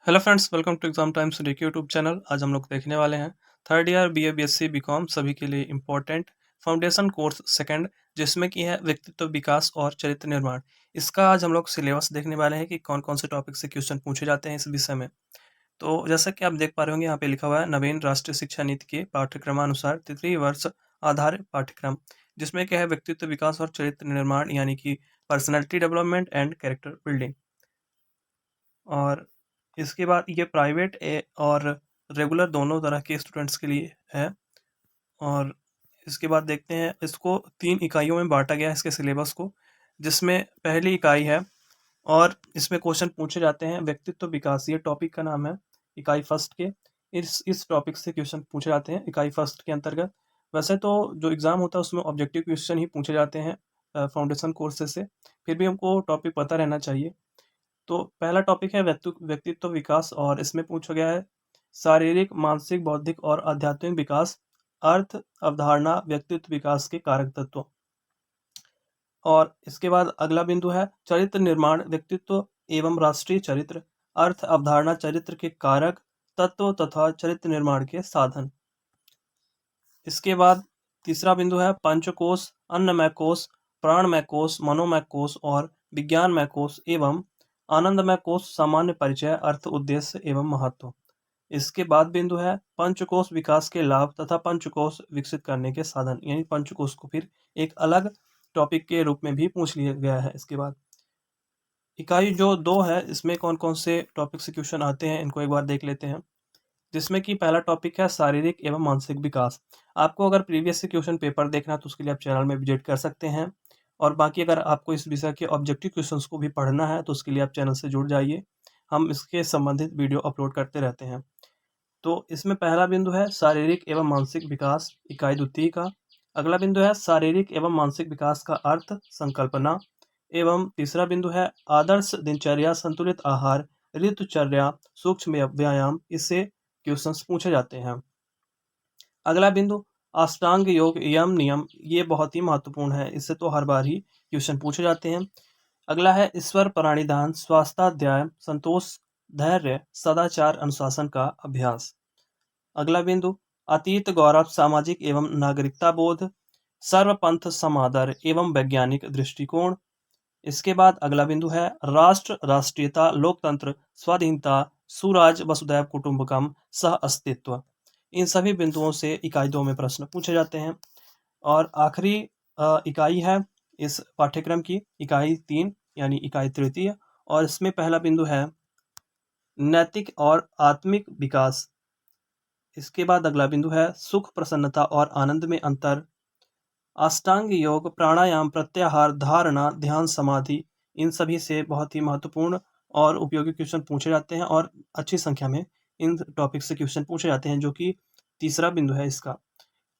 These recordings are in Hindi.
Hello friends, welcome to exam times के यूट्यूब चैनल। आज हम लोग देखने वाले हैं third year BA BSc BCom सभी के लिए इम्पोर्टेंट फाउंडेशन कोर्स सेकंड, जिसमें कि है व्यक्तित्व विकास और चरित्र निर्माण। इसका आज हम लोग सिलेबस देखने वाले हैं कि कौन कौन से टॉपिक से क्वेश्चन पूछे जाते हैं इस विषय में। तो जैसा कि आप देख पा रहे होंगे, यहाँ पे लिखा हुआ है नवीन राष्ट्रीय शिक्षा नीति के पाठ्यक्रमानुसार तृतीय वर्ष आधार पाठ्यक्रम, जिसमें क्या है व्यक्तित्व विकास और चरित्र निर्माण यानी कि personality development and character building. और इसके बाद ये प्राइवेट और रेगुलर दोनों तरह के स्टूडेंट्स के लिए है। और इसके बाद देखते हैं, इसको 3 इकाइयों में बाँटा गया है इसके सिलेबस को, जिसमें पहली इकाई है और इसमें क्वेश्चन पूछे जाते हैं व्यक्तित्व विकास, ये टॉपिक का नाम है इकाई फर्स्ट के। इस टॉपिक से क्वेश्चन पूछे जाते हैं इकाई फर्स्ट के अंतर्गत। वैसे तो जो एग्ज़ाम होता है उसमें ऑब्जेक्टिव क्वेश्चन ही पूछे जाते हैं फाउंडेशन कोर्सेज़ से, फिर भी हमको टॉपिक पता रहना चाहिए। तो पहला टॉपिक है व्यक्तित्व विकास और इसमें पूछा गया है शारीरिक, मानसिक, बौद्धिक और आध्यात्मिक विकास, अर्थ, अवधारणा, व्यक्तित्व विकास के कारक तत्व। और इसके बाद अगला बिंदु है चरित्र निर्माण, व्यक्तित्व एवं राष्ट्रीय चरित्र, अर्थ, अवधारणा, चरित्र के कारक तत्व तथा चरित्र निर्माण के साधन। इसके बाद तीसरा बिंदु है पंचकोश, अन्नमय कोश, प्राणमय कोश, मनोमय कोश और विज्ञानमय कोश एवं आनंदमय कोश, सामान्य परिचय, अर्थ, उद्देश्य एवं महत्व। इसके बाद बिंदु है पंचकोश विकास के लाभ तथा पंचकोश विकसित करने के साधन, यानी पंचकोश को फिर एक अलग टॉपिक के रूप में भी पूछ लिया गया है। इसके बाद इकाई जो 2 है, इसमें कौन-कौन से टॉपिक से क्वेश्चन आते हैं इनको एक बार देख लेते हैं। जिसमें कि पहला टॉपिक है शारीरिक एवं मानसिक विकास। आपको अगर प्रीवियस से क्वेश्चन पेपर देखना है तो उसके लिए आप चैनल में विजिट कर सकते हैं। और बाकी अगर आपको इस विषय के ऑब्जेक्टिव क्वेश्चंस को भी पढ़ना है तो उसके लिए आप चैनल से जुड़ जाइए। हम इसके संबंधित वीडियो अपलोड करते रहते हैं। तो इसमें पहला बिंदु है शारीरिक एवं मानसिक विकास, इकाई द्वितीय का। अगला बिंदु है शारीरिक एवं मानसिक विकास का अर्थ, संकल्पना। एवं तीसरा बिंदु है आदर्श दिनचर्या, संतुलित आहार, ऋतुचर्या, सूक्ष्म व्यायाम, इससे क्वेश्चंस पूछे जाते हैं। अगला बिंदु अष्टांग योग, यम नियम, ये बहुत ही महत्वपूर्ण है, इससे तो हर बार ही क्वेश्चन पूछे जाते हैं। अगला है ईश्वर प्राणिधान, स्वास्थ्याध्याय, संतोष, धैर्य, सदाचार, अनुशासन का अभ्यास। अगला बिंदु अतीत गौरव, सामाजिक एवं नागरिकता बोध, सर्वपंथ समादर एवं वैज्ञानिक दृष्टिकोण। इसके बाद अगला बिंदु है राष्ट्र, राष्ट्रीयता, लोकतंत्र, स्वाधीनता, सुराज, वसुधैव कुटुंबकम, सह अस्तित्व। इन सभी बिंदुओं से इकाई 2 में प्रश्न पूछे जाते हैं। और आखिरी इकाई है इस पाठ्यक्रम की इकाई 3 यानी इकाई तृतीय, और इसमें पहला बिंदु है नैतिक और आत्मिक विकास। इसके बाद अगला बिंदु है सुख, प्रसन्नता और आनंद में अंतर, अष्टांग योग, प्राणायाम, प्रत्याहार, धारणा, ध्यान, समाधि। इन सभी से बहुत ही महत्वपूर्ण और उपयोगी क्वेश्चन पूछे जाते हैं और अच्छी संख्या में इन टॉपिक से क्वेश्चन पूछे जाते हैं, जो कि तीसरा बिंदु है इसका।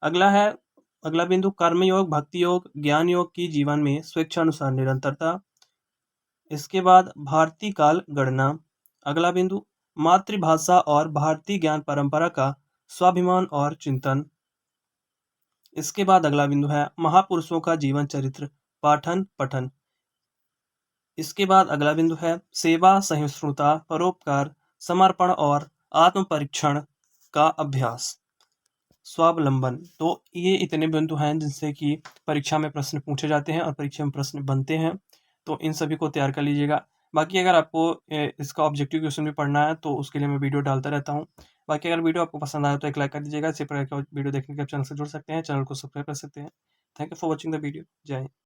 अगला है अगला बिंदु कर्म योग, भक्ति योग, ज्ञान योग की जीवन में स्वेच्छानुसार निरंतरता। इसके बाद भारतीय काल गणना। अगला बिंदु मातृभाषा और भारतीय ज्ञान परंपरा का स्वाभिमान और चिंतन। इसके बाद अगला बिंदु है महापुरुषों का जीवन चरित्र, पाठन पठन। इसके बाद अगला बिंदु है सेवा, सहिष्णुता, परोपकार, समर्पण और आत्म परीक्षण का अभ्यास, स्वावलंबन। तो ये इतने बिंदु हैं जिनसे कि परीक्षा में प्रश्न पूछे जाते हैं और परीक्षा में प्रश्न बनते हैं। तो इन सभी को तैयार कर लीजिएगा। बाकी अगर आपको इसका ऑब्जेक्टिव क्वेश्चन भी पढ़ना है तो उसके लिए मैं वीडियो डालता रहता हूँ। बाकी अगर वीडियो आपको पसंद आया तो एक लाइक कर दीजिएगा। इसी प्रकार का वीडियो देखने के आप चैनल से जुड़ सकते हैं, चैनल को सब्सक्राइब कर सकते हैं। Thank you for watching the video. जय हिंद।